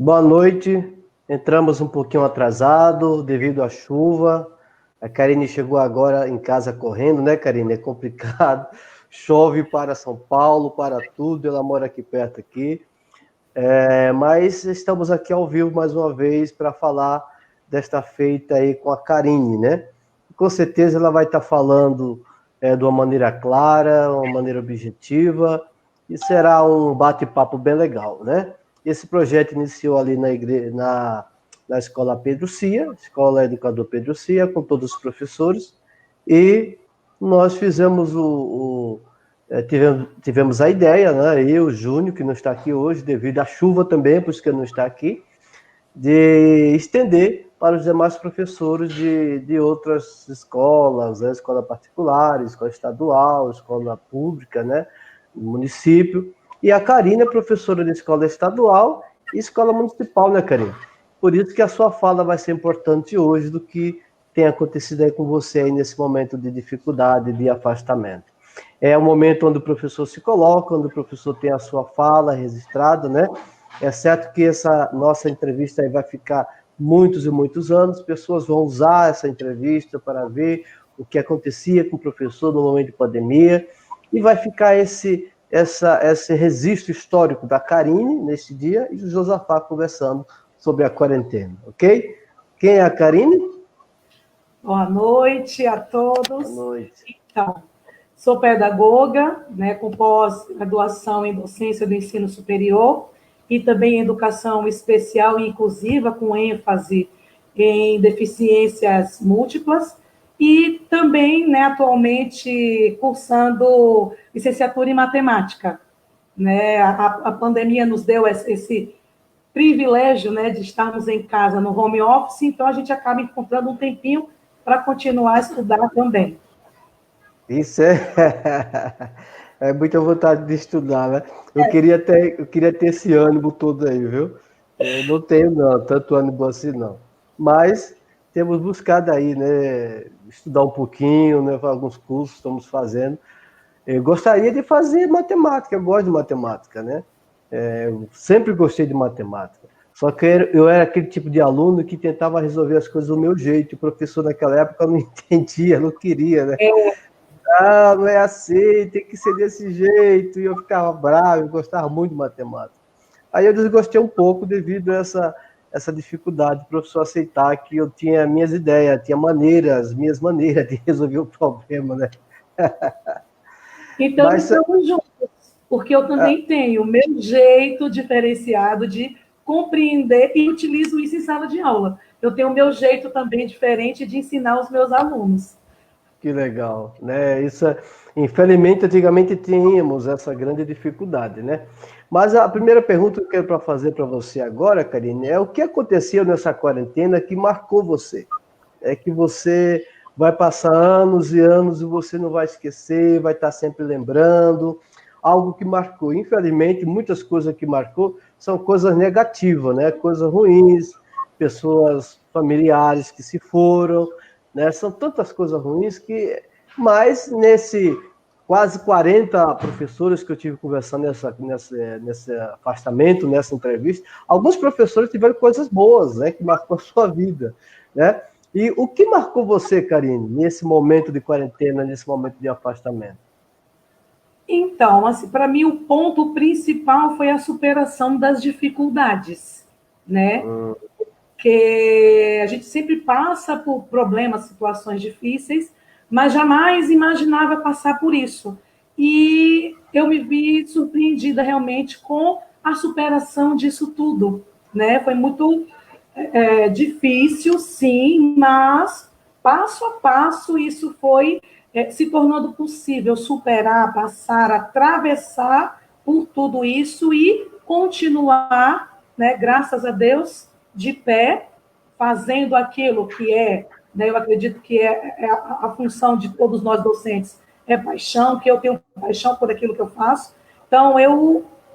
Boa noite. Entramos um pouquinho atrasado devido à chuva. A Karine chegou agora em casa correndo, né, Karine? É complicado. Chove para São Paulo, para tudo. Ela mora aqui perto aqui. Mas estamos aqui ao vivo mais uma vez para falar desta feita aí com a Karine, né? Com certeza ela vai estar falando de uma maneira clara, uma maneira objetiva, e será um bate-papo bem legal, né? Esse projeto iniciou ali na Escola Pedro Cia, Escola Educador Pedro Cia, com todos os professores, e nós fizemos tivemos a ideia, né? Eu, Júnior, que não está aqui hoje, devido à chuva também, por isso que ele não está aqui, de estender para os demais professores de outras escolas, né? Escola particular, escola estadual, escola pública, né? Município. E a Karine é professora de escola estadual e escola municipal, né, Karine? Por isso que a sua fala vai ser importante hoje do que tem acontecido aí com você aí nesse momento de dificuldade, de afastamento. É o momento onde o professor se coloca, onde o professor tem a sua fala registrada, né? É certo que essa nossa entrevista aí vai ficar muitos e muitos anos, pessoas vão usar essa entrevista para ver o que acontecia com o professor no momento de pandemia, e vai ficar esse registro histórico da Karine neste dia e o Josafá conversando sobre a quarentena, ok? Quem é a Karine? Boa noite a todos. Boa noite. Então, sou pedagoga, né, com pós-graduação em docência do ensino superior e também em educação especial e inclusiva, com ênfase em deficiências múltiplas, e também, né, atualmente cursando licenciatura em matemática. Né? A pandemia nos deu esse privilégio, né, de estarmos em casa no home office, então a gente acaba encontrando um tempinho para continuar a estudar também. Isso é muita vontade de estudar, né? Eu queria ter esse ânimo todo aí, viu? Eu não tenho, não, tanto ânimo assim, não. Mas temos buscado aí, né? Estudar um pouquinho, né? Alguns cursos estamos fazendo. Eu gostaria de fazer matemática, eu gosto de matemática, né? Eu sempre gostei de matemática. Só que eu era aquele tipo de aluno que tentava resolver as coisas do meu jeito. O professor naquela época não entendia, não queria, né? Ah, não é assim, tem que ser desse jeito. E eu ficava bravo, eu gostava muito de matemática. Aí eu desgostei um pouco devido a essa dificuldade do professor aceitar que eu tinha minhas ideias, tinha minhas maneiras de resolver o problema, né? Então, estamos juntos, porque eu também tenho o meu jeito diferenciado de compreender e utilizo isso em sala de aula. Eu tenho o meu jeito também diferente de ensinar os meus alunos. Que legal, né? Infelizmente, antigamente tínhamos essa grande dificuldade, né? Mas a primeira pergunta que eu quero fazer para você agora, Karine, é o que aconteceu nessa quarentena que marcou você? É que você vai passar anos e anos e você não vai esquecer, vai estar sempre lembrando, algo que marcou. Infelizmente, muitas coisas que marcou são coisas negativas, né? Coisas ruins, pessoas familiares que se foram, né? São tantas coisas ruins que... Mas nesse quase 40 professores que eu tive conversando nesse afastamento, nessa entrevista, alguns professores tiveram coisas boas, né? Que marcou a sua vida, né? E o que marcou você, Karine, nesse momento de quarentena, nesse momento de afastamento? Então, assim, para mim, o ponto principal foi a superação das dificuldades, né? Porque a gente sempre passa por problemas, situações difíceis, mas jamais imaginava passar por isso. E eu me vi surpreendida realmente com a superação disso tudo, né? Foi muito difícil, sim, mas passo a passo isso foi se tornando possível superar, passar, atravessar por tudo isso e continuar, né, graças a Deus, de pé, fazendo aquilo que né, eu acredito que é a função de todos nós docentes, é paixão, que eu tenho paixão por aquilo que eu faço. Então,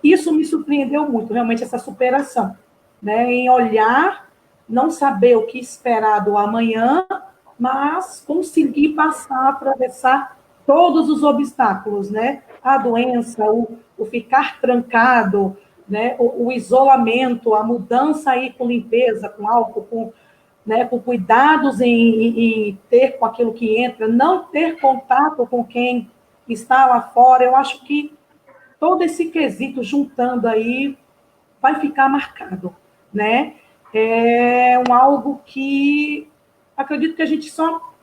isso me surpreendeu muito, realmente, essa superação, né, em olhar, não saber o que esperar do amanhã, mas conseguir passar, atravessar todos os obstáculos, né? A doença, o ficar trancado, né, o isolamento, a mudança aí com limpeza, com álcool, com, né, com cuidados em ter com aquilo que entra, não ter contato com quem está lá fora, eu acho que todo esse quesito juntando aí vai ficar marcado, né? É algo que acredito que a gente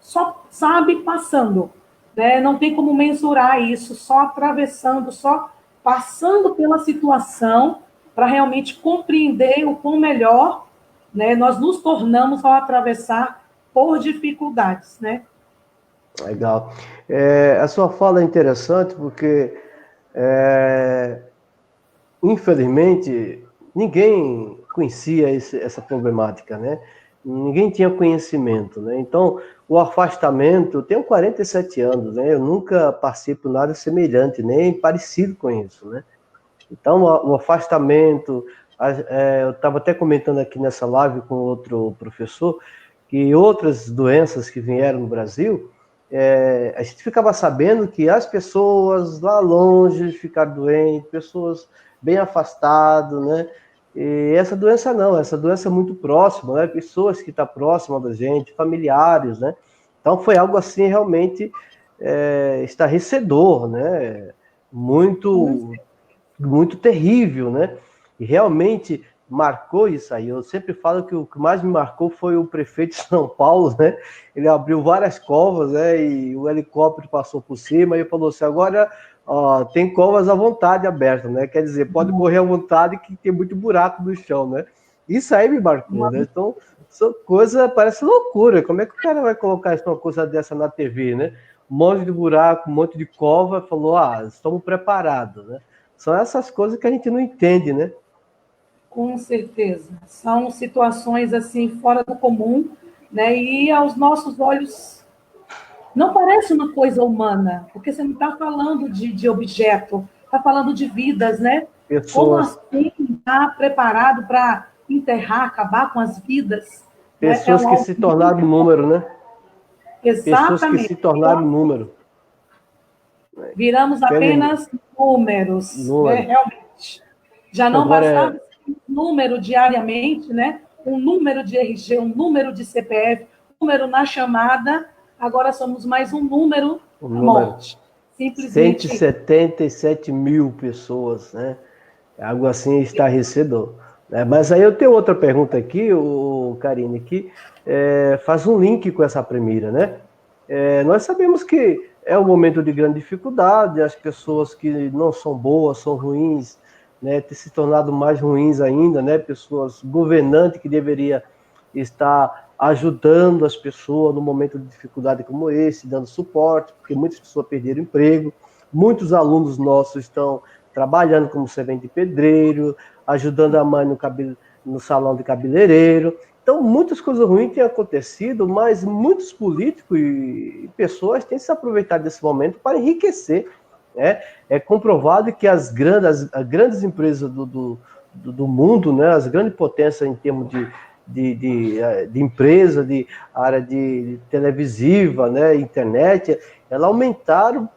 só sabe passando, né? Não tem como mensurar isso, só atravessando, só passando pela situação para realmente compreender o quão melhor, né, nós nos tornamos ao atravessar por dificuldades, né? Legal. A sua fala é interessante porque, infelizmente, ninguém conhecia essa problemática, né? Ninguém tinha conhecimento, né? Então, o afastamento, eu tenho 47 anos, né? Eu nunca passei por nada semelhante, nem parecido com isso, né? Então, o afastamento, eu estava até comentando aqui nessa live com outro professor, que outras doenças que vieram no Brasil, a gente ficava sabendo que as pessoas lá longe ficaram doentes, pessoas bem afastadas, né? E essa doença não, essa doença é muito próxima, né? Pessoas que estão próximas da gente, familiares, né? Então foi algo assim realmente estarrecedor, né? Muito, muito terrível, né? E realmente marcou isso aí. Eu sempre falo que o que mais me marcou foi o prefeito de São Paulo, né? Ele abriu várias covas, né? E o helicóptero passou por cima e falou assim: agora ó, tem covas à vontade abertas, né? Quer dizer, pode morrer à vontade que tem muito buraco no chão, né? Isso aí me marcou, né? Então, são coisa, parece loucura. Como é que o cara vai colocar uma coisa dessa na TV, né? Um monte de buraco, um monte de cova, falou: estamos preparados, né? São essas coisas que a gente não entende, né? Com certeza. São situações assim fora do comum, né? E aos nossos olhos não parece uma coisa humana, porque você não está falando de objeto, está falando de vidas, né? Como Pessoas, assim está preparado para enterrar, acabar com as vidas? Né? É pessoas que algo se tornaram número, né? Pessoas que se exatamente. tornaram número. Viramos apenas números, né? Número. Realmente. Já não bastava Agora, um número diariamente, né? Um número de RG, um número de CPF, um número na chamada, agora somos mais um número o à número, morte. cento e Simplesmente setenta e sete mil pessoas, né? É algo assim estarrecedor. Né? Mas aí eu tenho outra pergunta aqui, o Karine, que faz um link com essa primeira, né? Nós sabemos que é um momento de grande dificuldade, as pessoas que não são boas, são ruins, né, ter se tornado mais ruins ainda, né, pessoas governantes que deveria estar ajudando as pessoas no momento de dificuldade como esse, dando suporte, porque muitas pessoas perderam emprego, muitos alunos nossos estão trabalhando como servente de pedreiro, ajudando a mãe no salão de cabeleireiro. Então, muitas coisas ruins têm acontecido, mas muitos políticos e pessoas têm se aproveitado desse momento para enriquecer. Né? É comprovado que as grandes empresas do mundo, né, as grandes potências em termos de empresa, de área de televisiva, né, internet, elas aumentaram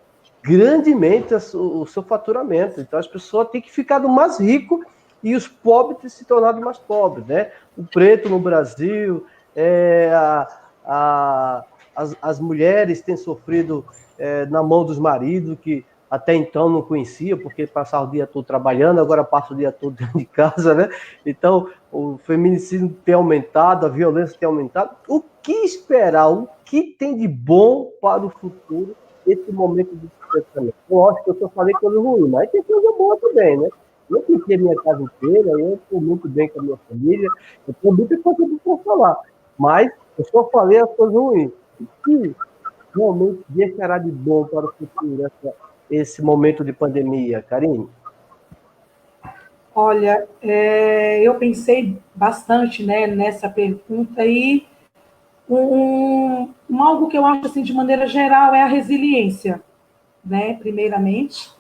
grandemente o seu faturamento. Então, as pessoas têm que ficar mais ricos e os pobres têm se tornado mais pobres, né? O preto no Brasil, as mulheres têm sofrido na mão dos maridos, que até então não conhecia, porque passava o dia todo trabalhando, agora passa o dia todo dentro de casa, né? Então, o feminicídio tem aumentado, a violência tem aumentado. O que esperar? O que tem de bom para o futuro esse momento de pensamento? Lógico que eu só falei coisa ruim, mas tem coisa boa também, né? Eu pintei minha casa inteira, eu estou muito bem com a minha família, eu tenho muita coisa para falar, mas eu só falei as coisas ruins. O que realmente deixará de bom para o futuro esse momento de pandemia, Karine? olha, eu pensei bastante, né, nessa pergunta e algo que eu acho assim de maneira geral é a resiliência, né, primeiramente,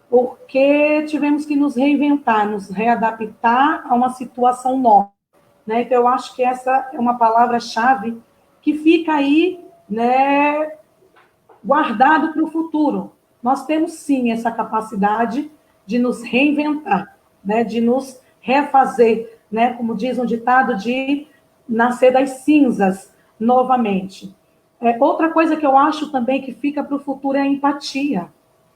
porque tivemos que nos reinventar, nos readaptar a uma situação nova, né? Então eu acho que essa é uma palavra-chave que fica aí, né, guardado para o futuro. Nós temos sim essa capacidade de nos reinventar, né, de nos refazer, né, como diz um ditado, de nascer das cinzas novamente. Outra coisa que eu acho também que fica para o futuro é a empatia,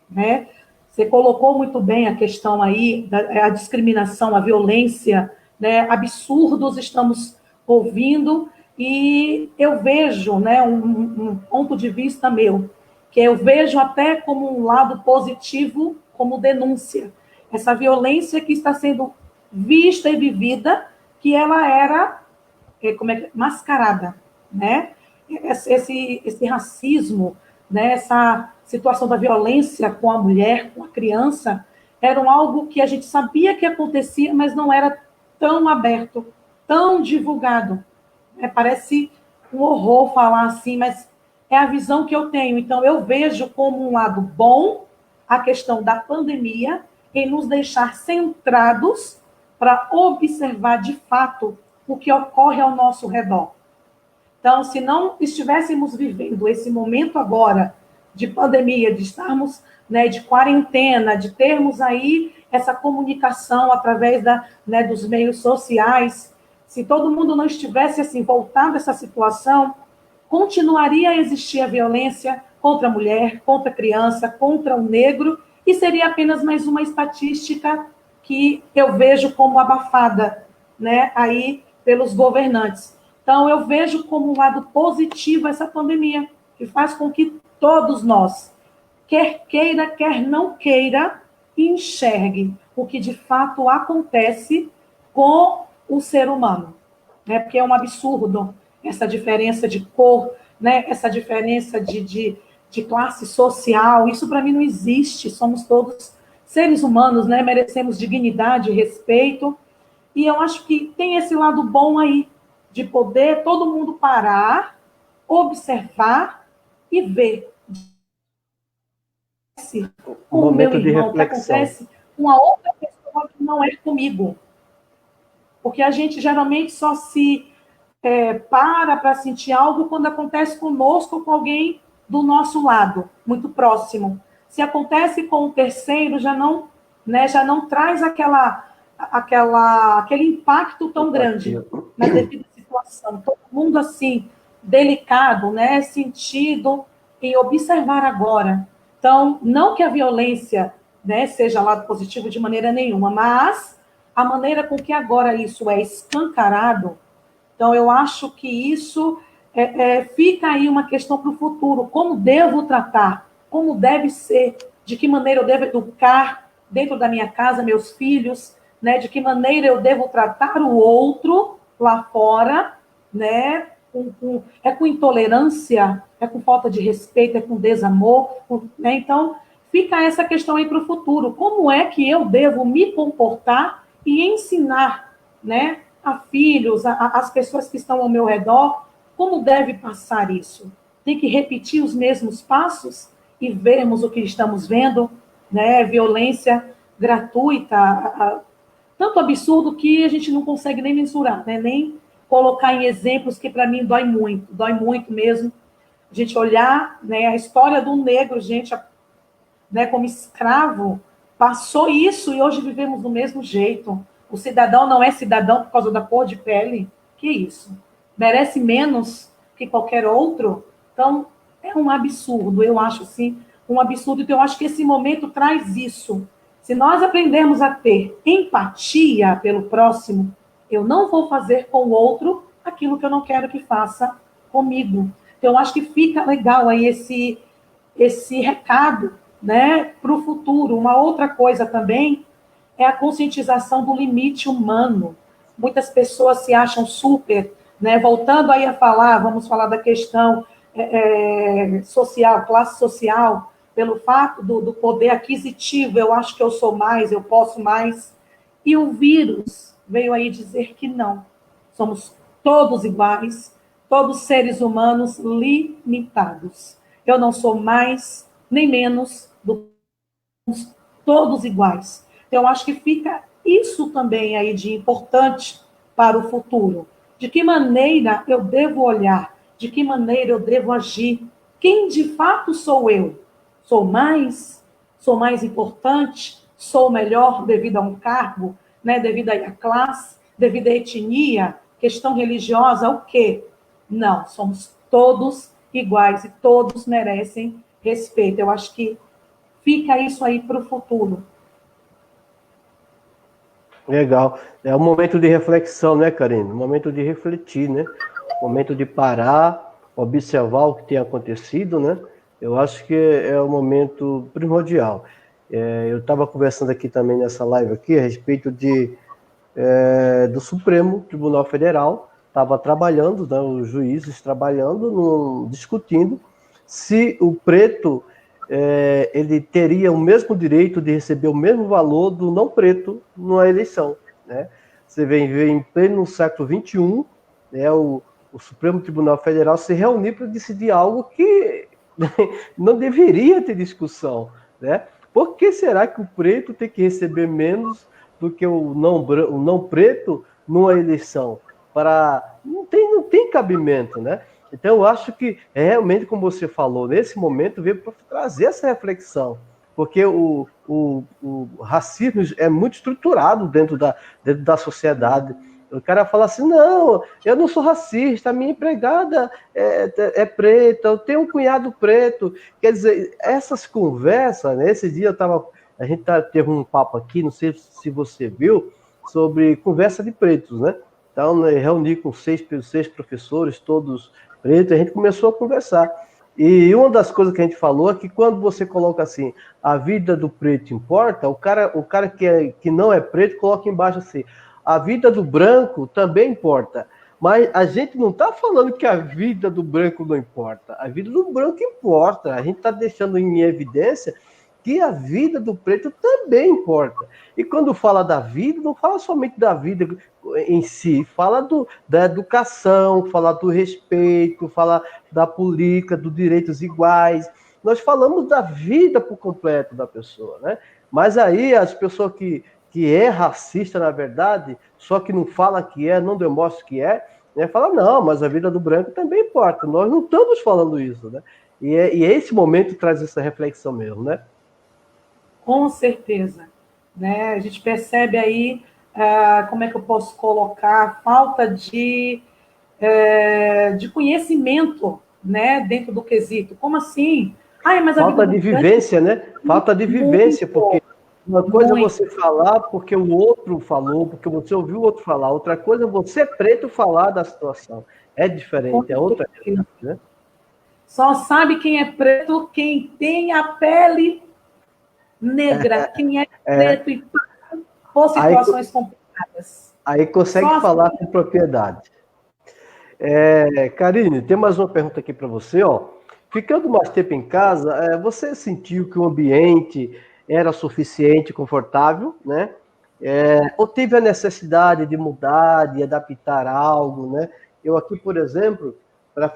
né? Você colocou muito bem a questão aí da discriminação, a violência, né? Absurdos estamos ouvindo, e eu vejo, né, um ponto de vista meu, que eu vejo até como um lado positivo, como denúncia. Essa violência que está sendo vista e vivida, que ela era mascarada, né? Esse racismo, né? Essa situação da violência com a mulher, com a criança, era algo que a gente sabia que acontecia, mas não era tão aberto, tão divulgado. Parece um horror falar assim, mas é a visão que eu tenho. Então, eu vejo como um lado bom a questão da pandemia em nos deixar centrados para observar de fato o que ocorre ao nosso redor. Então, se não estivéssemos vivendo esse momento agora de pandemia, de estarmos, né, de quarentena, de termos aí essa comunicação através dos meios sociais, se todo mundo não estivesse assim voltado a essa situação, continuaria a existir a violência contra a mulher, contra a criança, contra o negro, e seria apenas mais uma estatística que eu vejo como abafada, né, aí pelos governantes. Então, eu vejo como um lado positivo essa pandemia, que faz com que todos nós, quer queira, quer não queira, enxergue o que de fato acontece com o ser humano, né? Porque é um absurdo essa diferença de cor, né? Essa diferença de classe social. Isso para mim não existe. Somos todos seres humanos, né? Merecemos dignidade, respeito. E eu acho que tem esse lado bom aí, de poder todo mundo parar, observar e ver com o meu irmão, o que acontece com a outra pessoa que não é comigo. Porque a gente geralmente só se para sentir algo quando acontece conosco ou com alguém do nosso lado, muito próximo. Se acontece com o terceiro, já não, né, já não traz aquele impacto tão grande na devida situação. Todo mundo assim, delicado, né, sentido em observar agora. Então, não que a violência, né, seja lado positivo de maneira nenhuma, mas a maneira com que agora isso é escancarado. Então, eu acho que isso fica aí uma questão para o futuro. Como devo tratar? Como deve ser? De que maneira eu devo educar dentro da minha casa meus filhos? Né? De que maneira eu devo tratar o outro lá fora? Né? Com intolerância? É com falta de respeito? É com desamor? Né? Então, fica essa questão aí para o futuro. Como é que eu devo me comportar e ensinar, né, a filhos, as pessoas que estão ao meu redor, como deve passar isso? Tem que repetir os mesmos passos e vermos o que estamos vendo, né? Violência gratuita, tanto absurdo que a gente não consegue nem mensurar, né? Nem colocar em exemplos que para mim dói muito mesmo. A gente olhar, né, a história do negro, gente, né, como escravo, passou isso e hoje vivemos do mesmo jeito. O cidadão não é cidadão por causa da cor de pele. Que isso? Merece menos que qualquer outro? Então, é um absurdo, eu acho assim, um absurdo. Então, eu acho que esse momento traz isso. Se nós aprendermos a ter empatia pelo próximo, eu não vou fazer com o outro aquilo que eu não quero que faça comigo. Então, eu acho que fica legal aí esse recado, né, para o futuro. Uma outra coisa também é a conscientização do limite humano. Muitas pessoas se acham super, né? Voltando aí a falar, vamos falar da questão social, classe social, pelo fato do poder aquisitivo, eu acho que eu sou mais, eu posso mais. E o vírus veio aí dizer que não. Somos todos iguais, todos seres humanos limitados. Eu não sou mais nem menos do que todos iguais. Então, eu acho que fica isso também aí de importante para o futuro. De que maneira eu devo olhar? De que maneira eu devo agir? Quem de fato sou eu? Sou mais? Sou mais importante? sou melhor devido a um cargo, né, devido à classe, devido à etnia, questão religiosa, o quê? Não, somos todos iguais e todos merecem respeito. Eu acho que fica isso aí para o futuro. Legal. É um momento de reflexão, né, Karine? Um momento de refletir, né? Um momento de parar, observar o que tem acontecido, né? Eu acho que é um momento primordial. Eu estava conversando aqui também nessa live aqui a respeito do Supremo Tribunal Federal, estava trabalhando, né, os juízes trabalhando, discutindo se o preto ele teria o mesmo direito de receber o mesmo valor do não preto numa eleição, né? Você vê em pleno século XXI, né, o Supremo Tribunal Federal se reunir para decidir algo que não deveria ter discussão, né? Por que será que o preto tem que receber menos do que o não preto numa eleição? Não tem cabimento, né? Então, eu acho que realmente, como você falou, nesse momento veio para trazer essa reflexão, porque o racismo é muito estruturado dentro da sociedade. O cara fala assim, não, eu não sou racista, a minha empregada é preta, eu tenho um cunhado preto. Quer dizer, essas conversas, né, esse dia a gente teve um papo aqui, não sei se você viu, sobre conversa de pretos, né? Então, né, reuni com seis professores, todos pretos, a gente começou a conversar. E uma das coisas que a gente falou é que quando você coloca assim, a vida do preto importa, o cara que não é preto coloca embaixo assim, a vida do branco também importa. Mas a gente não está falando que a vida do branco não importa. A vida do branco importa. A gente está deixando em evidência que a vida do preto também importa. E quando fala da vida, não fala somente da vida em si, fala da educação, fala do respeito, fala da política, dos direitos iguais. Nós falamos da vida por completo da pessoa, né? Mas aí as pessoas que é racista, na verdade, só que não fala que é, não demonstra que né? Fala, não, mas a vida do branco também importa. Nós não estamos falando isso, né? E esse momento traz essa reflexão mesmo, né? Com certeza. Né? A gente percebe aí, como é que eu posso colocar, falta de conhecimento, né, dentro do quesito. Como assim? Ai, mas a Falta vida do de branco vivência, né? Falta de vivência, porque uma coisa é você falar porque o outro falou, porque você ouviu o outro falar. Outra coisa é você preto falar da situação. É diferente, é outra realidade, né? Só sabe quem é preto quem tem a pele negra, quem é preto e por situações complicadas. Aí consegue Só falar assim. com propriedade. Karine, tem mais uma pergunta aqui para você, ó. Ficando mais tempo em casa, você sentiu que o ambiente era suficiente, confortável, né? Ou teve a necessidade de mudar, de adaptar algo, né? Eu aqui, por exemplo, para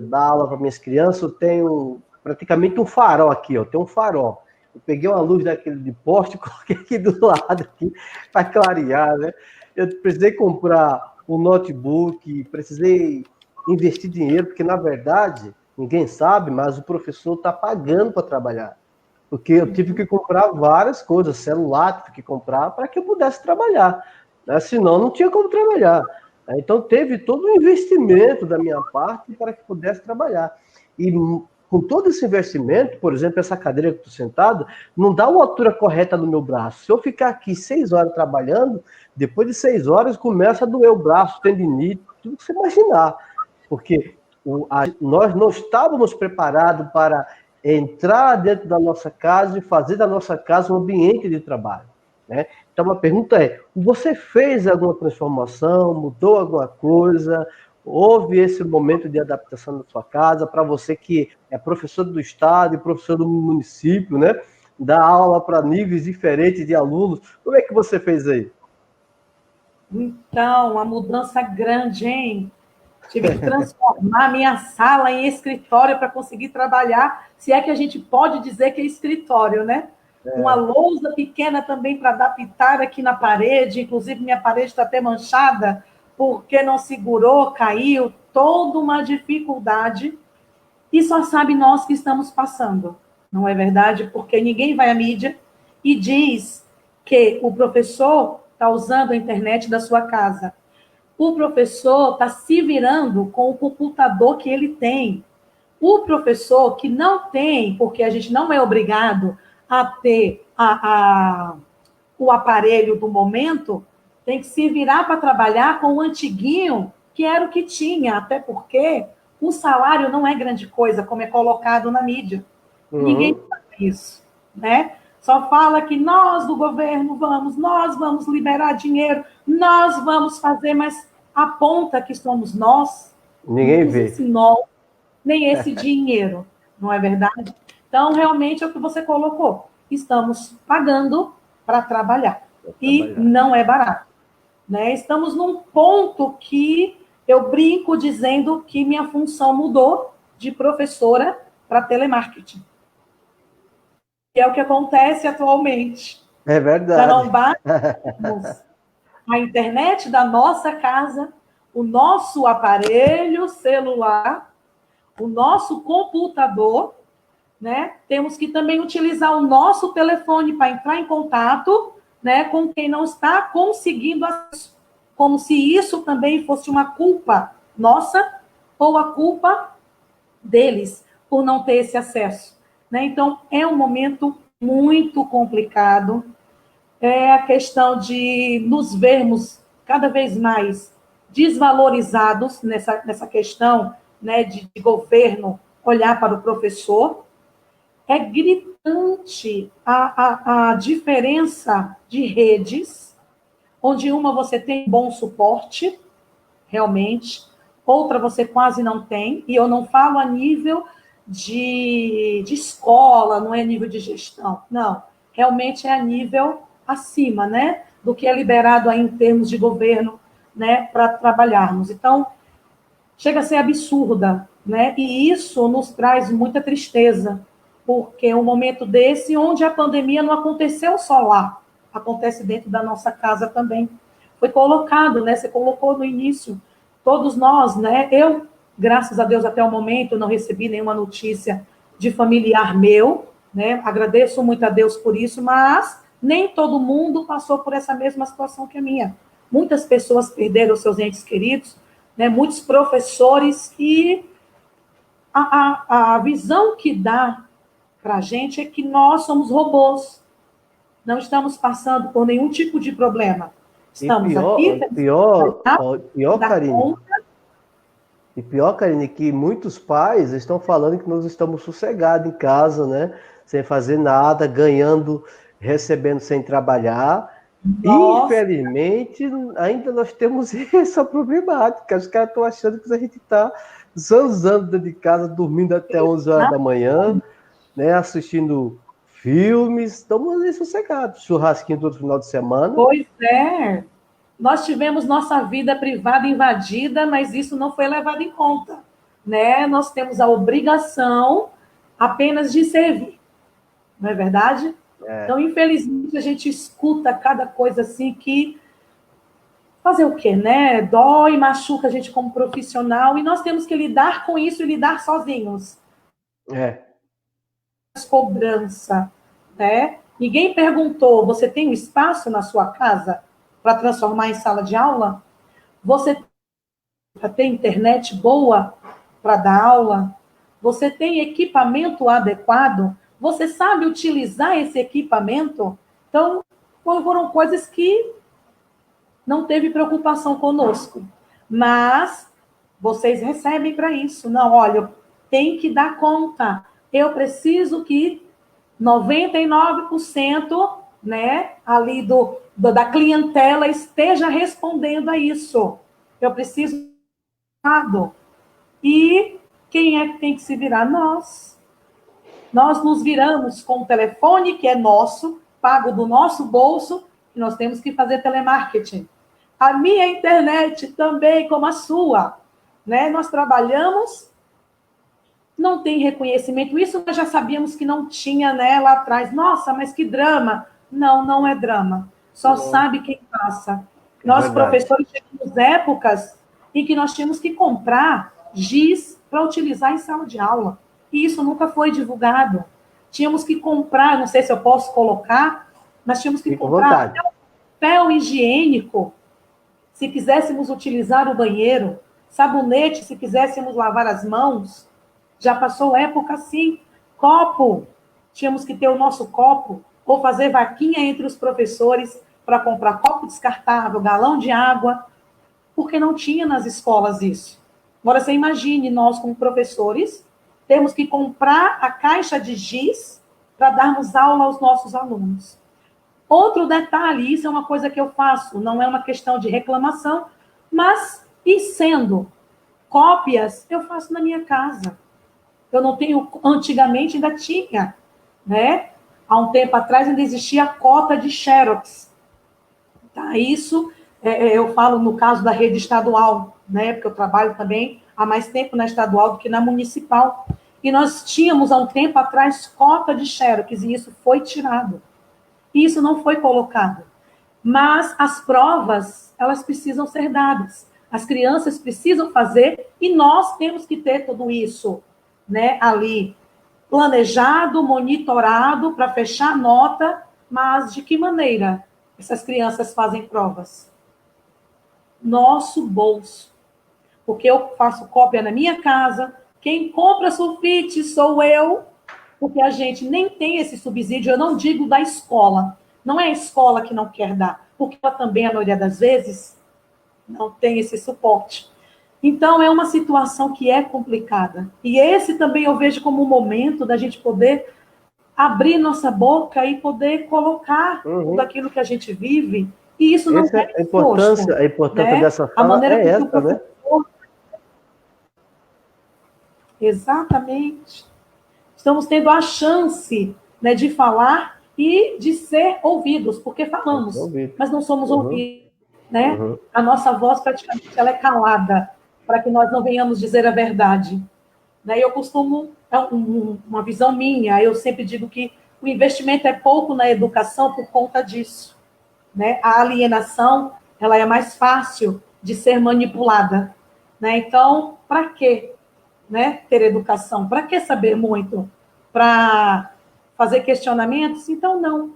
dar aula para minhas crianças, eu tenho praticamente um farol aqui, ó. Tem um farol. Eu peguei uma luz daquele de poste e coloquei aqui do lado aqui para clarear, né? Eu precisei comprar um notebook, precisei investir dinheiro, porque na verdade, ninguém sabe, mas o professor está pagando para trabalhar. Porque eu tive que comprar várias coisas, celular tive que comprar para que eu pudesse trabalhar, né? Senão não tinha como trabalhar. Então teve todo um investimento da minha parte para que pudesse trabalhar. E com todo esse investimento, por exemplo, essa cadeira que eu estou sentado, não dá uma altura correta no meu braço. Se eu ficar aqui 6 horas trabalhando, depois de 6 horas começa a doer o braço, tendinite, tudo que você imaginar. Porque nós não estávamos preparados para entrar dentro da nossa casa e fazer da nossa casa um ambiente de trabalho, né? Então, a pergunta é, você fez alguma transformação, mudou alguma coisa? Houve esse momento de adaptação na sua casa, para você que é professor do estado e professor do município, né? Dá aula para níveis diferentes de alunos. Como é que você fez aí? Então, uma mudança grande, hein? Tive que transformar minha sala em escritório para conseguir trabalhar, se é que a gente pode dizer que é escritório, né? Uma lousa pequena também para adaptar aqui na parede, inclusive minha parede está até manchada, porque não segurou, caiu, toda uma dificuldade, e só sabe nós que estamos passando, não é verdade? Porque ninguém vai à mídia e diz que o professor está usando a internet da sua casa. O professor está se virando com o computador que ele tem. O professor que não tem, porque a gente não é obrigado a ter o aparelho do momento, tem que se virar para trabalhar com o antiguinho, que era o que tinha, até porque o salário não é grande coisa, como é colocado na mídia. Ninguém fala isso, né? Só fala que nós do governo nós vamos liberar dinheiro, nós vamos fazer, mas aponta que somos nós. Ninguém não vê. esse nós, nem esse dinheiro, não é verdade? Então, realmente é o que você colocou. Estamos pagando para trabalhar. E não é barato. Né? Estamos num ponto que eu brinco dizendo que minha função mudou de professora para telemarketing. Que é o que acontece atualmente. É Já verdade. não basta a internet da nossa casa, o nosso aparelho celular, o nosso computador, né? Temos que também utilizar o nosso telefone para entrar em contato, né, com quem não está conseguindo acesso, como se isso também fosse uma culpa nossa ou a culpa deles por não ter esse acesso, né? Então, é um momento muito complicado. É a questão de nos vermos cada vez mais desvalorizados nessa questão, né, de governo olhar para o professor. É gritante a diferença de redes, onde uma você tem bom suporte, realmente, outra você quase não tem, e eu não falo a nível de escola, não é nível de gestão, não, realmente é a nível acima, né, do que é liberado aí em termos de governo, né, para trabalharmos. Então, chega a ser absurda, né, e isso nos traz muita tristeza, porque é um momento desse onde a pandemia não aconteceu só lá, acontece dentro da nossa casa também. Foi colocado, né? Você colocou no início, todos nós, né? Eu, graças a Deus, até o momento, não recebi nenhuma notícia de familiar meu, né? Agradeço muito a Deus por isso, mas nem todo mundo passou por essa mesma situação que a minha. Muitas pessoas perderam seus entes queridos, né? Muitos professores, e a visão que dá para a gente é que nós somos robôs, não estamos passando por nenhum tipo de problema. E Estamos aqui, temos que dar Karine, conta. e pior, Karine, que muitos pais estão falando que nós estamos sossegados em casa, né? Sem fazer nada, ganhando, recebendo sem trabalhar. Nossa, Infelizmente, ainda nós temos essa problemática. Os caras estão achando que a gente está zanzando dentro de casa, dormindo até 11 horas da manhã, né? Assistindo filmes. Estamos aí sossegados. Churrasquinho todo final de semana. pois é. Nós tivemos nossa vida privada invadida, mas isso não foi levado em conta, né? Nós temos a obrigação apenas de servir, não é verdade? Então, infelizmente, a gente escuta cada coisa assim que fazer o quê, né? Dói, machuca a gente como profissional, e nós temos que lidar com isso e lidar sozinhos. É. Cobrança, né? Ninguém perguntou, você tem um espaço na sua casa para transformar em sala de aula? Você tem internet boa para dar aula? Você tem equipamento adequado? Você sabe utilizar esse equipamento? Então, foram coisas que não teve preocupação conosco. Mas vocês recebem para isso. Não, olha, tem que dar conta. Eu preciso que 99%, né, ali da clientela esteja respondendo a isso. Eu preciso. E quem é que tem que se virar? Nós. Nós nos viramos com o telefone, que é nosso, pago do nosso bolso, e nós temos que fazer telemarketing. A minha internet também, como a sua, né? Nós trabalhamos, não tem reconhecimento. Isso nós já sabíamos que não tinha, né, lá atrás. Nossa, mas que drama. Não, não é drama. Só sabe quem passa. Nós, professores, tivemos épocas em que nós tínhamos que comprar giz para utilizar em sala de aula. E isso nunca foi divulgado. Tínhamos que comprar, não sei se eu posso colocar, Nós tínhamos que Fique à comprar vontade. papel higiênico, se quiséssemos utilizar o banheiro, sabonete, se quiséssemos lavar as mãos. Já passou época assim. Copo, tínhamos que ter o nosso copo, ou fazer vaquinha entre os professores para comprar copo descartável, galão de água, porque não tinha nas escolas isso. Agora, você imagine, nós como professores, temos que comprar a caixa de giz para darmos aula aos nossos alunos. Outro detalhe, isso é uma coisa que eu faço, não é uma questão de reclamação, mas, e sendo cópias, eu faço na minha casa. Eu não tenho, antigamente ainda tinha, né? Há um tempo atrás ainda existia a cota de Xerox. Tá? Isso eu falo no caso da rede estadual, né? Porque eu trabalho também há mais tempo na estadual do que na municipal. E nós tínhamos, há um tempo atrás, cota de Xerox, e isso foi tirado. E isso não foi colocado. Mas as provas, elas precisam ser dadas. As crianças precisam fazer e nós temos que ter tudo isso, né, ali planejado, monitorado para fechar a nota, mas de que maneira essas crianças fazem provas? Nosso bolso. Porque eu faço cópia na minha casa, quem compra sulfite sou eu, porque a gente nem tem esse subsídio, eu não digo da escola, não é a escola que não quer dar, porque ela também, a maioria das vezes, não tem esse suporte. Então, é uma situação que é complicada. E esse também eu vejo como um momento da gente poder abrir nossa boca e poder colocar tudo aquilo que a gente vive, e isso não é exposto, A importância né? dessa A fala maneira é com que o essa, né? professor... Exatamente. Estamos tendo a chance, né, de falar e de ser ouvidos, porque falamos, mas não somos ouvidos, né? A nossa voz praticamente ela é calada, para que nós não venhamos dizer a verdade. Né? Eu costumo, uma visão minha, eu sempre digo que o investimento é pouco na educação por conta disso. Né? A alienação ela é mais fácil de ser manipulada. Né? Então, para quê? Né, ter educação? Para que saber muito? Para fazer questionamentos? Então, não.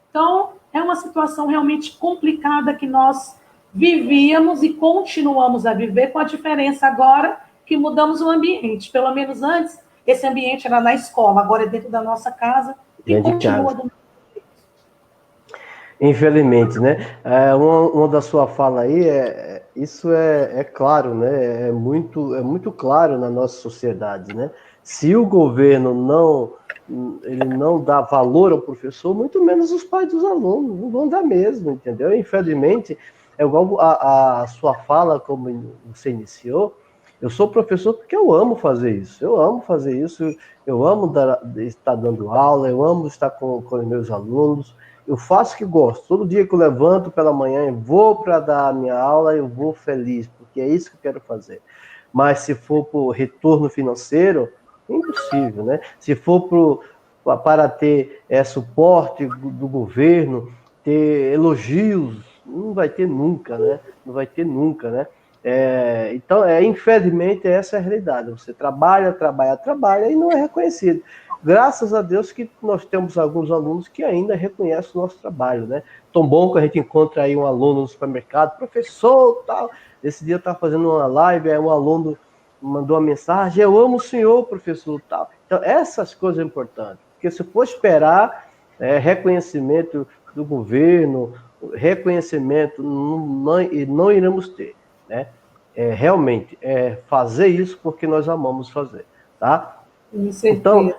Então, é uma situação realmente complicada que nós vivíamos e continuamos a viver, com a diferença agora que mudamos o ambiente. Pelo menos antes, esse ambiente era na escola, agora é dentro da nossa casa e Dentro de continua casa. do... Infelizmente, né? Uma da sua fala aí, isso é claro, né? É muito claro na nossa sociedade, né? Se o governo ele não dá valor ao professor, muito menos os pais dos alunos, não vão dar mesmo, entendeu? Infelizmente, é igual a sua fala, como você iniciou, eu sou professor porque eu amo fazer isso, eu amo estar dando aula, eu amo estar com os meus alunos, eu faço o que gosto. Todo dia que eu levanto pela manhã e vou para dar a minha aula, eu vou feliz, porque é isso que eu quero fazer. Mas se for por retorno financeiro, é impossível, né? Se for para ter suporte do governo, ter elogios, não vai ter nunca, né? Não vai ter nunca, né? Então, infelizmente, essa é a realidade. Você trabalha, trabalha, trabalha e não é reconhecido. Graças a Deus que nós temos alguns alunos que ainda reconhecem o nosso trabalho, né? Tão bom que a gente encontra aí um aluno no supermercado, professor, tal. Esse dia eu estava fazendo uma live, aí um aluno mandou uma mensagem, eu amo o senhor, professor, tal. Então, essas coisas são importantes, porque se for esperar reconhecimento do governo, reconhecimento, não iremos ter, né? Realmente, fazer isso porque nós amamos fazer, tá? Com certeza. Então,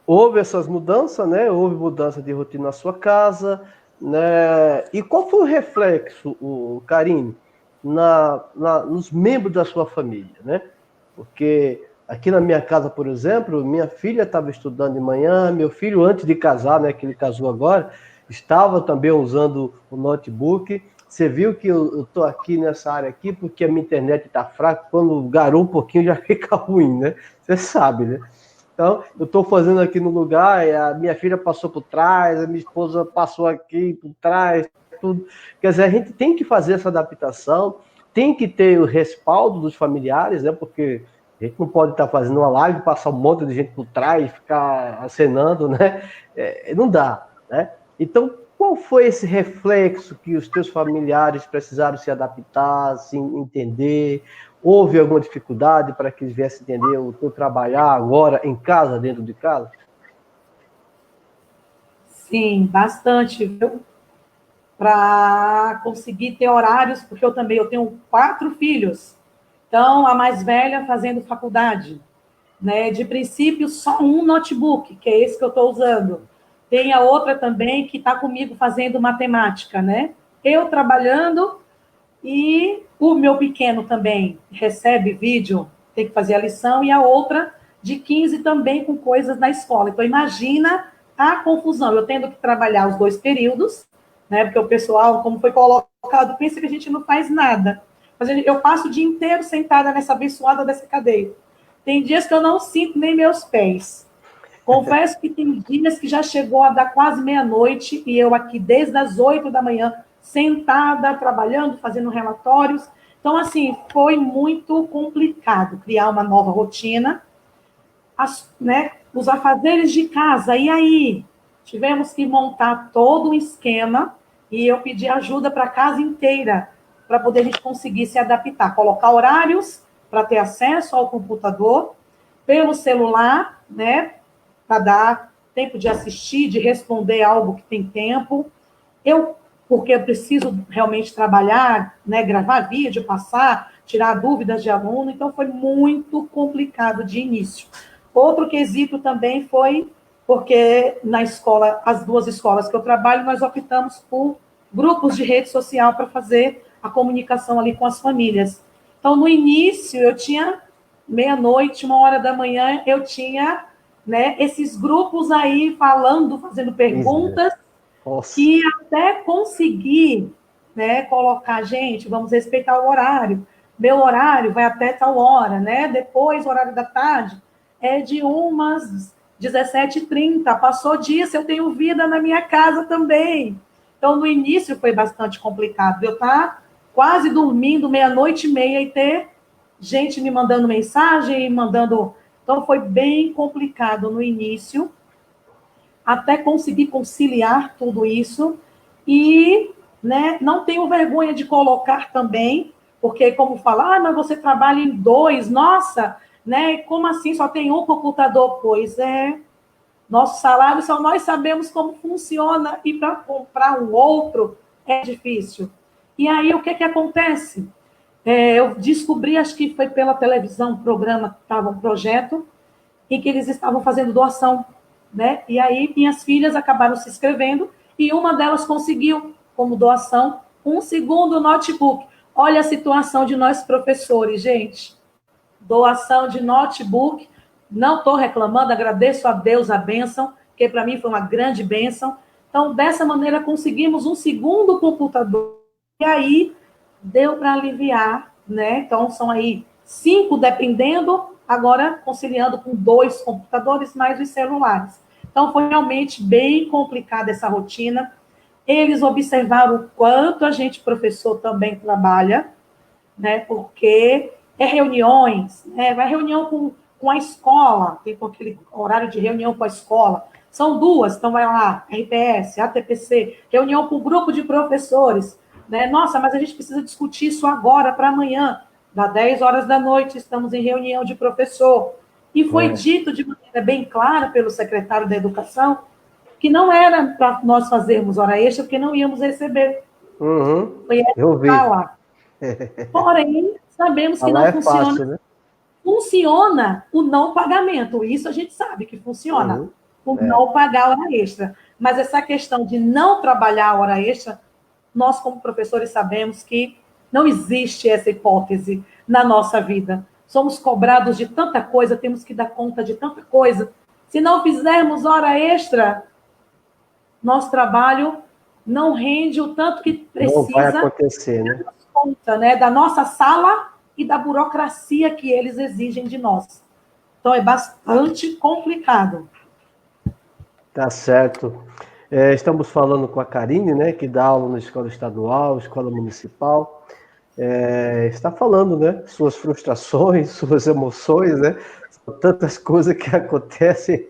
houve essas mudanças, né? Houve mudança de rotina na sua casa, né? E qual foi o reflexo, Karine, nos membros da sua família, né? Porque aqui na minha casa, por exemplo, minha filha estava estudando de manhã, meu filho, antes de casar, né, que ele casou agora, estava também usando o notebook. Você viu que eu estou aqui nessa área aqui porque a minha internet está fraca, quando garou um pouquinho já fica ruim, né? Você sabe, né? Então, eu estou fazendo aqui no lugar, a minha filha passou por trás, a minha esposa passou aqui por trás, tudo. Quer dizer, a gente tem que fazer essa adaptação, tem que ter o respaldo dos familiares, né? Porque a gente não pode estar fazendo uma live, passar um monte de gente por trás, ficar acenando, né? Não dá, né? Então, qual foi esse reflexo que os teus familiares precisaram se adaptar, se entender? Houve alguma dificuldade para que eles viessem entender o teu trabalhar agora em casa, dentro de casa? Sim, bastante, viu? Para conseguir ter horários, porque eu tenho 4 filhos. Então, a mais velha fazendo faculdade, né? De princípio, só um notebook, que é esse que eu estou usando. Tem a outra também que está comigo fazendo matemática, né? Eu trabalhando e o meu pequeno também recebe vídeo, tem que fazer a lição, e a outra de 15 também com coisas da escola. Então, imagina a confusão. Eu tendo que trabalhar os 2 períodos, né? Porque o pessoal, como foi colocado, pensa que a gente não faz nada. Mas eu passo o dia inteiro sentada nessa abençoada dessa cadeira. Tem dias que eu não sinto nem meus pés. Confesso que tem dias que já chegou a dar quase meia-noite e eu aqui desde as 8 da manhã, sentada, trabalhando, fazendo relatórios. Então, assim, foi muito complicado criar uma nova rotina. Né, os afazeres de casa, e aí? Tivemos que montar todo um esquema e eu pedi ajuda para a casa inteira para poder a gente conseguir se adaptar, colocar horários para ter acesso ao computador, pelo celular, né, para dar tempo de assistir, de responder algo que tem tempo. Porque eu preciso realmente trabalhar, né, gravar vídeo, passar, tirar dúvidas de aluno, então foi muito complicado de início. Outro quesito também foi porque na escola, as 2 escolas que eu trabalho, nós optamos por grupos de rede social para fazer a comunicação ali com as famílias. Então, no início, eu tinha meia-noite, 1h da manhã, eu tinha, né, esses grupos aí falando, fazendo perguntas, e até conseguir, né, colocar, gente, vamos respeitar o horário. Meu horário vai até tal hora, né? Depois, o horário da tarde é de umas 17h30. Passou disso, eu tenho vida na minha casa também. Então, no início foi bastante complicado. Eu estar quase dormindo 00:30 e ter gente me mandando mensagem, mandando... Então, foi bem complicado no início, até conseguir conciliar tudo isso. E, né, não tenho vergonha de colocar também, porque como falar, mas você trabalha em 2, nossa, né, como assim só tem um computador? Pois é, nosso salário só nós sabemos como funciona, e para comprar um outro é difícil. E aí, o que acontece? Eu descobri, acho que foi pela televisão, um projeto, em que eles estavam fazendo doação, né? E aí minhas filhas acabaram se inscrevendo e uma delas conseguiu, como doação, um segundo notebook. Olha a situação de nós professores, gente. Doação de notebook. Não estou reclamando, agradeço a Deus a bênção, que para mim foi uma grande bênção. Então, dessa maneira, conseguimos um segundo computador. E aí, deu para aliviar, né? Então, são aí 5, dependendo, agora conciliando com 2 computadores mais os celulares. Então, foi realmente bem complicada essa rotina. Eles observaram o quanto a gente, professor, também trabalha, né? Porque é reuniões, né? Vai reunião com a escola, tem aquele horário de reunião com a escola. São 2, então vai lá, RPS, ATPC, reunião com o grupo de professores, né? Nossa, mas a gente precisa discutir isso agora para amanhã. Dá 10h da noite, estamos em reunião de professor. E foi dito de maneira bem clara pelo secretário da Educação que não era para nós fazermos hora extra, porque não íamos receber. Foi eu vi. Lá. Porém, sabemos que não funciona. Fácil, né? Funciona o não pagamento. Isso a gente sabe que funciona. Não pagar hora extra. Mas essa questão de não trabalhar a hora extra, nós, como professores, sabemos que não existe essa hipótese na nossa vida. Somos cobrados de tanta coisa, temos que dar conta de tanta coisa. Se não fizermos hora extra, nosso trabalho não rende o tanto que precisa. Não vai acontecer, né? Conta, né? Da nossa sala e da burocracia que eles exigem de nós. Então, é bastante complicado. Tá certo. Estamos falando com a Karine, né, que dá aula na escola estadual, escola municipal. Está falando, né, suas frustrações, suas emoções, né, tantas coisas que acontecem.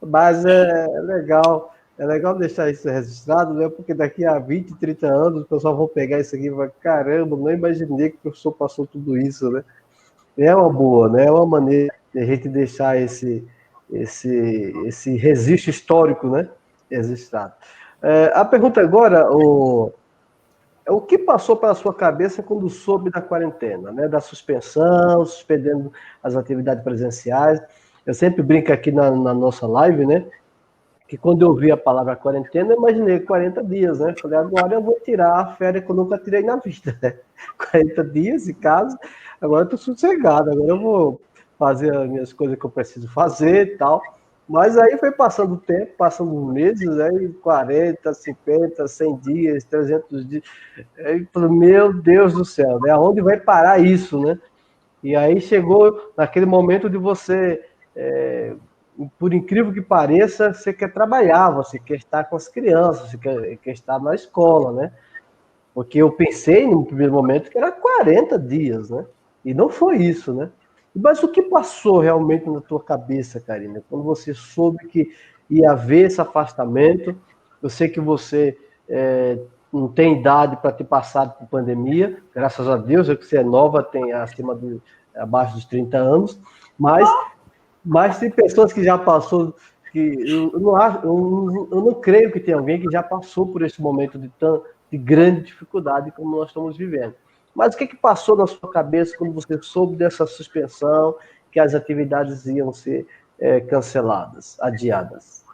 Mas é legal É legal deixar isso registrado, né? Porque daqui a 20, 30 anos, o pessoal vai pegar isso aqui e vai, caramba, não imaginei que o professor passou tudo isso, né? É uma boa, né? É uma maneira de a gente deixar esse registro histórico, né? Registrado. A pergunta agora, o que passou pela sua cabeça quando soube da quarentena, né? Da suspensão, suspendendo as atividades presenciais. Eu sempre brinco aqui na nossa live, né? Que quando eu vi a palavra quarentena, eu imaginei 40 dias, né? Falei, agora eu vou tirar a férias que eu nunca tirei na vida, né? 40 dias em casa, agora eu tô sossegado, agora eu vou fazer as minhas coisas que eu preciso fazer e tal. Mas aí foi passando o tempo, passando os meses, aí 40, 50, 100 dias, 300 dias. Aí eu falei, meu Deus do céu, né? Aonde vai parar isso, né? E aí chegou naquele momento de você, por incrível que pareça, você quer trabalhar, você quer estar com as crianças, você quer estar na escola, né? Porque eu pensei no primeiro momento que era 40 dias, né? E não foi isso, né? Mas o que passou realmente na tua cabeça, Karina, quando você soube que ia haver esse afastamento? Eu sei que você não tem idade para ter passado por pandemia, graças a Deus, é que você é nova, tem abaixo dos 30 anos, mas tem pessoas que já passou, que eu não acho, eu não creio que tenha alguém que já passou por esse momento de grande dificuldade como nós estamos vivendo. Mas o que passou na sua cabeça quando você soube dessa suspensão, que as atividades iam ser canceladas, adiadas?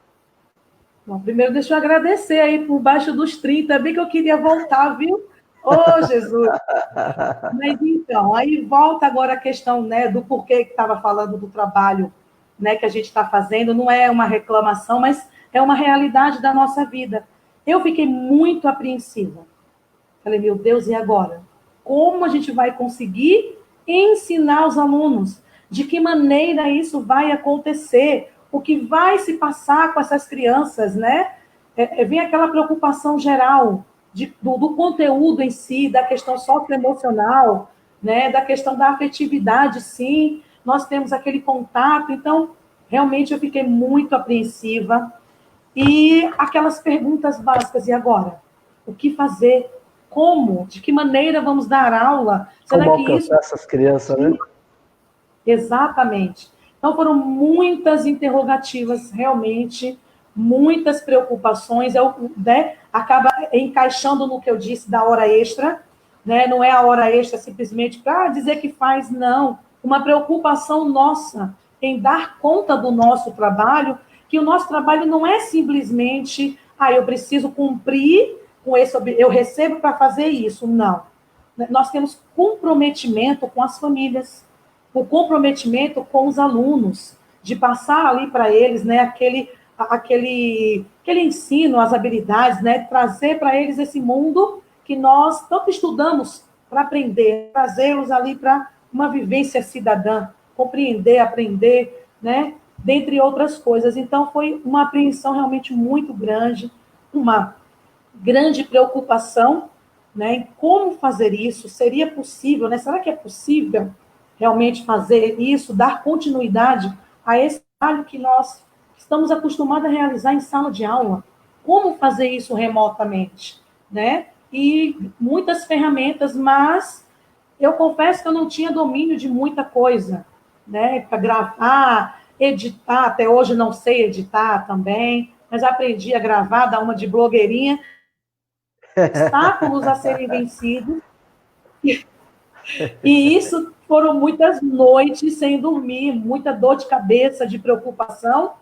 Bom, primeiro, deixa eu agradecer aí por baixo dos 30, bem que eu queria voltar, viu? Ô, Jesus! Mas então, aí volta agora a questão, né, do porquê que estava falando do trabalho, né, que a gente está fazendo, não é uma reclamação, mas é uma realidade da nossa vida. Eu fiquei muito apreensiva. Falei, meu Deus, e agora? Como a gente vai conseguir ensinar os alunos? De que maneira isso vai acontecer? O que vai se passar com essas crianças, né? Vem aquela preocupação geral do conteúdo em si, da questão socioemocional, né? Da questão da afetividade, sim. Nós temos aquele contato. Então, realmente eu fiquei muito apreensiva. E aquelas perguntas básicas, e agora? O que fazer? Como? De que maneira vamos dar aula? Como Será que isso... alcançar essas crianças, né? Exatamente. Então, foram muitas interrogativas, realmente, muitas preocupações. Né, acaba encaixando no que eu disse da hora extra, né? Não é a hora extra simplesmente para dizer que faz, não. Uma preocupação nossa em dar conta do nosso trabalho, que o nosso trabalho não é simplesmente, eu preciso cumprir com esse, eu recebo para fazer isso. Não. Nós temos comprometimento com as famílias, o comprometimento com os alunos, de passar ali para eles, né, aquele ensino, as habilidades, né, trazer para eles esse mundo que nós tanto estudamos para aprender, trazê-los ali para uma vivência cidadã, compreender, aprender, né, dentre outras coisas. Então, foi uma apreensão realmente muito grande, uma grande preocupação, né, em como fazer isso, seria possível, né? Será que é possível realmente fazer isso, dar continuidade a esse trabalho que nós estamos acostumados a realizar em sala de aula? Como fazer isso remotamente, né? E muitas ferramentas, mas eu confesso que eu não tinha domínio de muita coisa, né? Para gravar, editar, até hoje não sei editar também, mas aprendi a gravar, dar uma de blogueirinha, obstáculos a serem vencidos, e isso foram muitas noites sem dormir, muita dor de cabeça, de preocupação,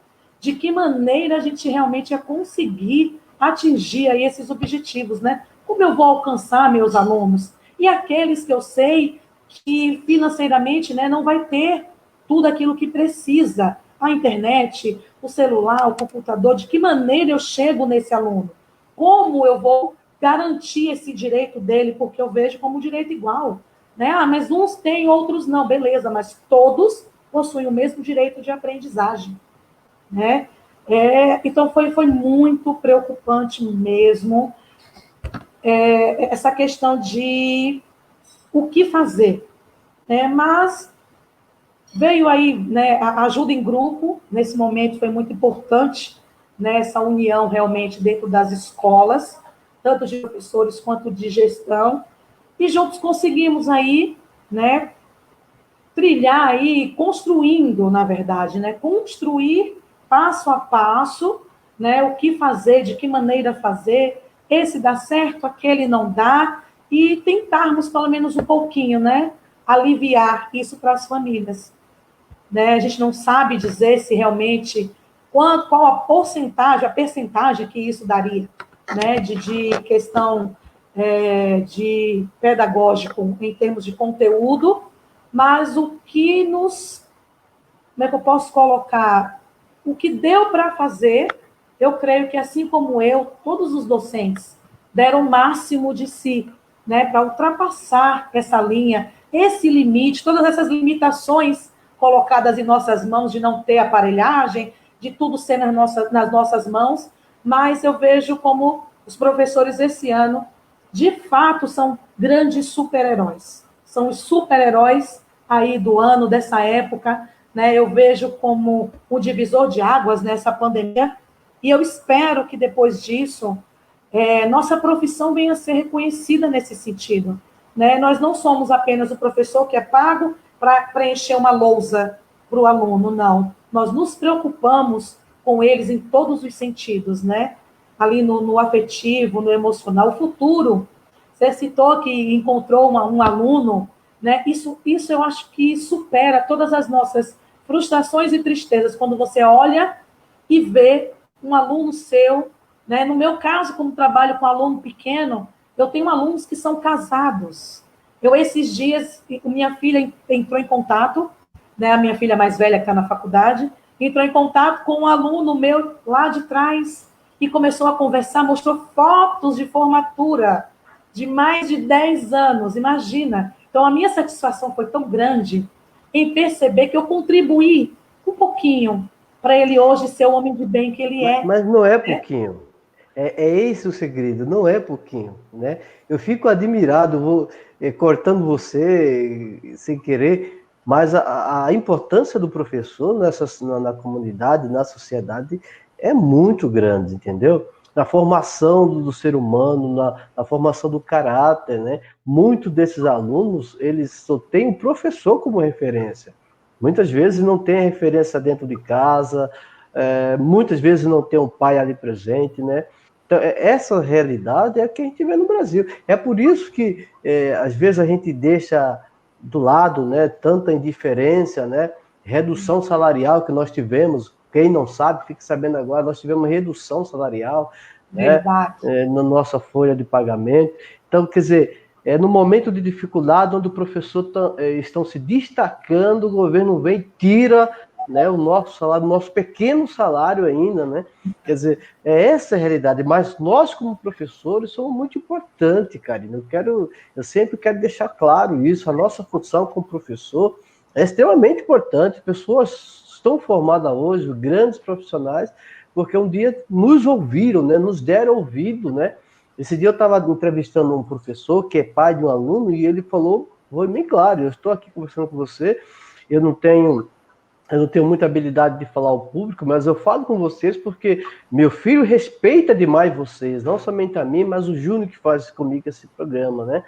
de que maneira a gente realmente ia conseguir atingir aí esses objetivos, né? Como eu vou alcançar meus alunos? E aqueles que eu sei que financeiramente, né, não vai ter tudo aquilo que precisa, a internet, o celular, o computador, de que maneira eu chego nesse aluno? Como eu vou garantir esse direito dele, porque eu vejo como um direito igual, né? Mas uns têm, outros não, beleza, mas todos possuem o mesmo direito de aprendizagem, né? Então, foi muito preocupante mesmo essa questão de o que fazer, né? Mas veio aí, né, a ajuda em grupo, nesse momento foi muito importante, né, essa união realmente dentro das escolas, tanto de professores quanto de gestão, e juntos conseguimos aí, né, trilhar aí, construindo, na verdade, né, construir passo a passo, né, o que fazer, de que maneira fazer, esse dá certo, aquele não dá, e tentarmos pelo menos um pouquinho, né, aliviar isso para as famílias, né? A gente não sabe dizer se realmente qual a porcentagem, a percentagem que isso daria, né, de questão de pedagógico em termos de conteúdo, mas o que nos, como é que eu posso colocar, o que deu para fazer, eu creio que assim como eu, todos os docentes deram o máximo de si, né, para ultrapassar essa linha, esse limite, todas essas limitações colocadas em nossas mãos de não ter aparelhagem, de tudo ser nas nossas mãos, mas eu vejo como os professores esse ano, de fato, são grandes super-heróis. São os super-heróis aí do ano, dessa época, né? Eu vejo como um divisor de águas nessa pandemia, e eu espero que depois disso, nossa profissão venha a ser reconhecida nesse sentido, né? Nós não somos apenas o professor que é pago para preencher uma lousa para o aluno, não. Nós nos preocupamos com eles em todos os sentidos, né? Ali no afetivo, no emocional, o futuro. Você citou que encontrou um aluno, né? Isso eu acho que supera todas as nossas frustrações e tristezas, quando você olha e vê um aluno seu, né? No meu caso, como trabalho com aluno pequeno, eu tenho alunos que são casados. Esses dias, minha filha entrou em contato, né? A minha filha mais velha, que está na faculdade, entrou em contato com um aluno meu lá de trás e começou a conversar, mostrou fotos de formatura de mais de 10 anos, imagina. Então, a minha satisfação foi tão grande em perceber que eu contribuí um pouquinho para ele hoje ser o homem de bem que ele é. Mas não é pouquinho. É esse o segredo, não é pouquinho, né? Eu fico admirado, vou cortando você sem querer, mas a importância do professor na comunidade, na sociedade, é muito grande, entendeu? Na formação do ser humano, na formação do caráter, né? Muitos desses alunos, eles só têm o professor como referência. Muitas vezes não tem referência dentro de casa, muitas vezes não tem um pai ali presente, né? Então, essa realidade é a que a gente vê no Brasil. É por isso que, às vezes, a gente deixa do lado, né, tanta indiferença, né? Redução salarial que nós tivemos, quem não sabe, fique sabendo agora, nós tivemos redução salarial, né, na nossa folha de pagamento. Então, quer dizer, no momento de dificuldade, onde o professor estão se destacando, o governo vem e tira, né, o nosso salário, o nosso pequeno salário ainda, né? Quer dizer, essa a realidade. Mas nós, como professores, somos muito importantes, Karina. Eu sempre quero deixar claro isso. A nossa função como professor é extremamente importante. Pessoas estão formadas hoje, grandes profissionais, porque um dia nos ouviram, né? Nos deram ouvido, né? Esse dia eu estava entrevistando um professor que é pai de um aluno e ele falou, foi bem claro, eu estou aqui conversando com você, eu não tenho muita habilidade de falar ao público, mas eu falo com vocês porque meu filho respeita demais vocês, não somente a mim, mas o Júnior que faz comigo esse programa, né?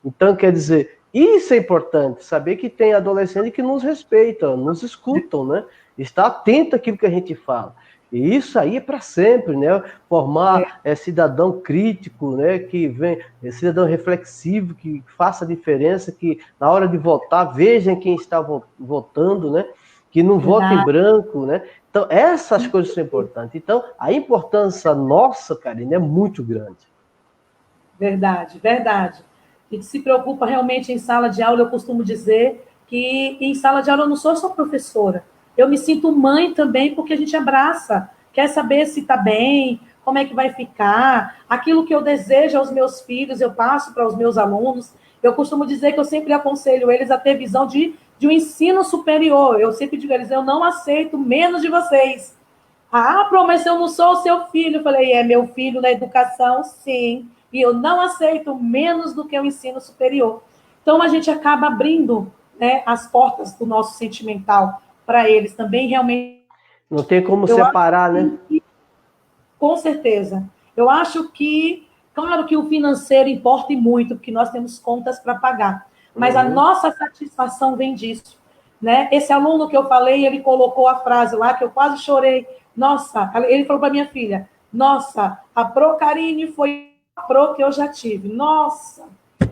Então, quer dizer, isso é importante, saber que tem adolescente que nos respeita, nos escutam, né? Está atento àquilo que a gente fala. E isso aí é para sempre, né? Formar cidadão crítico, né? Que vem, cidadão reflexivo, que faça a diferença, que na hora de votar, vejam quem está votando, né? Que não vota em branco, né? Então, essas coisas são importantes. Então, a importância nossa, Karine, é muito grande. Verdade, verdade. A gente se preocupa realmente em sala de aula, eu costumo dizer que em sala de aula eu não sou só professora, eu me sinto mãe também, porque a gente abraça, quer saber se está bem, como é que vai ficar, aquilo que eu desejo aos meus filhos, eu passo para os meus alunos. Eu costumo dizer que eu sempre aconselho eles a ter visão de um ensino superior. Eu sempre digo a eles, eu não aceito menos de vocês. Ah, mas eu não sou o seu filho. Eu falei, é meu filho na educação, sim. E eu não aceito menos do que o ensino superior. Então, a gente acaba abrindo, né, as portas do nosso sentimental para eles também, realmente. Não tem como separar, né? Com certeza. Eu acho que, claro que o financeiro importa e muito, porque nós temos contas para pagar, mas a nossa satisfação vem disso, né? Esse aluno que eu falei, ele colocou a frase lá que eu quase chorei. Nossa, ele falou para minha filha, nossa, a Pro Karine foi a Pro que eu já tive. Nossa,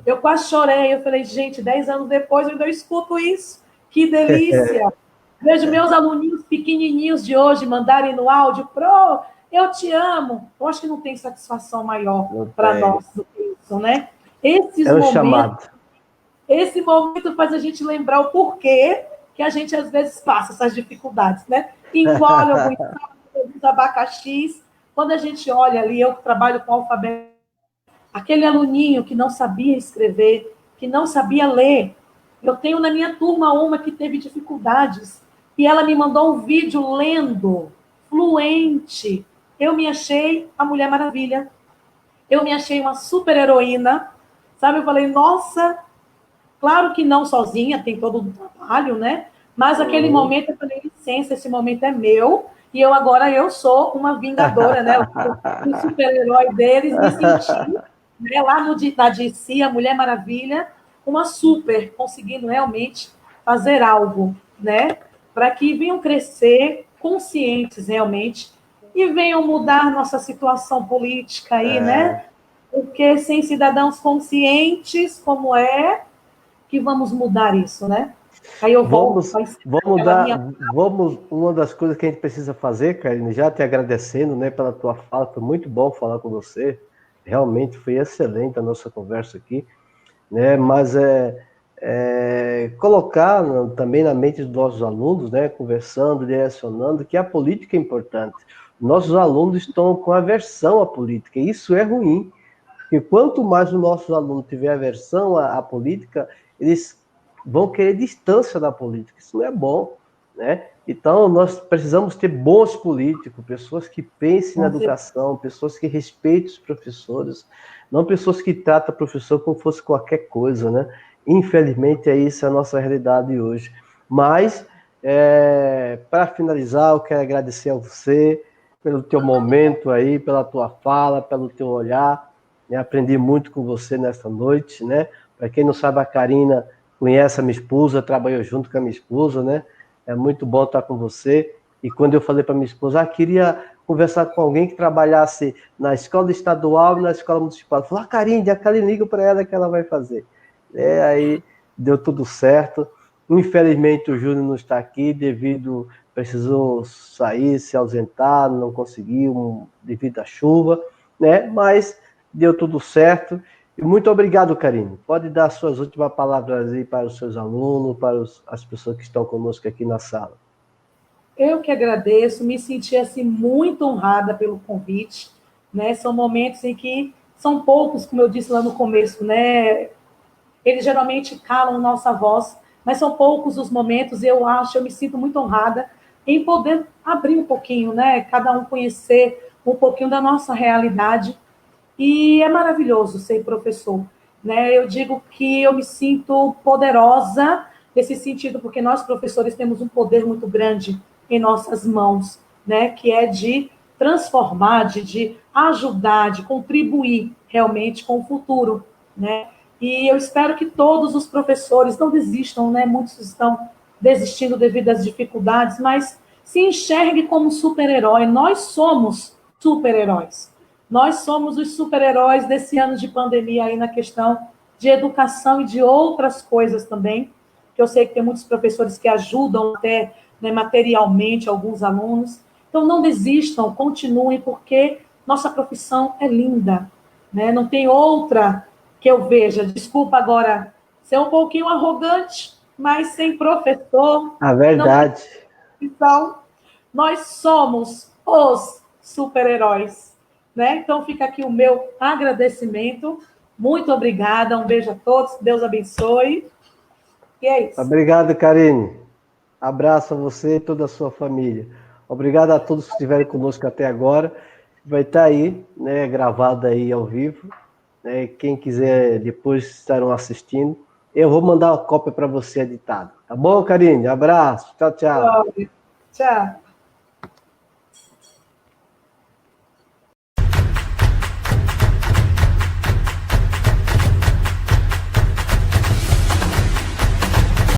eu quase chorei. Eu falei, gente, 10 anos depois eu ainda escuto isso. Que delícia! Vejo meus aluninhos pequenininhos de hoje mandarem no áudio, Pro, eu te amo. Eu acho que não tem satisfação maior para nós do que isso, né? Esses o momentos, chamado. esse momento faz a gente lembrar o porquê que a gente às vezes passa essas dificuldades, né? Engole alguns abacaxis. Quando a gente olha ali, eu que trabalho com alfabeto, aquele aluninho que não sabia escrever, que não sabia ler. Eu tenho na minha turma uma que teve dificuldades e ela me mandou um vídeo lendo, fluente. Eu me achei a Mulher Maravilha. Eu me achei uma super heroína. Sabe, eu falei, nossa, claro que não sozinha, tem todo o trabalho, né? Mas aquele momento eu falei, licença, esse momento é meu, e agora eu sou uma vingadora, né? O super-herói deles, me senti, né, lá na DC, a Mulher Maravilha, uma super, conseguindo realmente fazer algo, né? Para que venham crescer conscientes realmente e venham mudar nossa situação política aí, né? Porque sem cidadãos conscientes, como que vamos mudar isso, né? Aí eu volto para uma das coisas que a gente precisa fazer, Karine, já te agradecendo, né, pela tua fala, foi muito bom falar com você, realmente foi excelente a nossa conversa aqui, né, mas colocar também na mente dos nossos alunos, né, conversando, direcionando, que a política é importante. Nossos alunos estão com aversão à política, e isso é ruim, porque quanto mais o nosso aluno tiver aversão à política, eles vão querer distância da política. Isso não é bom, né? Então, nós precisamos ter bons políticos, pessoas que pensem na educação, pessoas que respeitem os professores, não pessoas que tratam o professor como fosse qualquer coisa, né? Infelizmente, isso é a nossa realidade hoje. Mas, para finalizar, eu quero agradecer a você pelo teu momento aí, pela tua fala, pelo teu olhar, né? Aprendi muito com você nesta noite, né? Para quem não sabe, a Karina conhece a minha esposa, trabalhou junto com a minha esposa, né? É muito bom estar com você. E quando eu falei para minha esposa, queria conversar com alguém que trabalhasse na escola estadual e na escola municipal. Ela falou, Karine, a Karine liga para ela que ela vai fazer. Aí deu tudo certo. Infelizmente o Júnior não está aqui, precisou sair, se ausentar, não conseguiu devido à chuva, né? Mas deu tudo certo. E muito obrigado, Karine. Pode dar suas últimas palavras aí para os seus alunos, para as pessoas que estão conosco aqui na sala. Eu que agradeço, me senti assim muito honrada pelo convite, né? São momentos em que são poucos, como eu disse lá no começo, né? Eles geralmente calam nossa voz, mas são poucos os momentos, eu me sinto muito honrada em poder abrir um pouquinho, né? Cada um conhecer um pouquinho da nossa realidade. E é maravilhoso ser professor, né? Eu digo que eu me sinto poderosa nesse sentido, porque nós, professores, temos um poder muito grande em nossas mãos, né? Que é de transformar, de ajudar, de contribuir realmente com o futuro, né? E eu espero que todos os professores não desistam, né? Muitos estão desistindo devido às dificuldades, mas se enxergue como super-herói. Nós somos super-heróis. Nós somos os super-heróis desse ano de pandemia aí na questão de educação e de outras coisas também, que eu sei que tem muitos professores que ajudam até, né, materialmente alguns alunos. Então, não desistam, continuem, porque nossa profissão é linda, né? Não tem outra que eu veja. Desculpa agora ser um pouquinho arrogante, mas sem professor... A verdade. Então, nós somos os super-heróis, né? Então, fica aqui o meu agradecimento. Muito obrigada, um beijo a todos, Deus abençoe. E é isso. Obrigado, Karine. Abraço a você e toda a sua família. Obrigado a todos que estiveram conosco até agora. Vai estar aí, né, gravado aí ao vivo. Né? Quem quiser depois estarão assistindo. Eu vou mandar uma cópia para você editada. Tá bom, Karine? Abraço. Tchau, tchau. Tchau.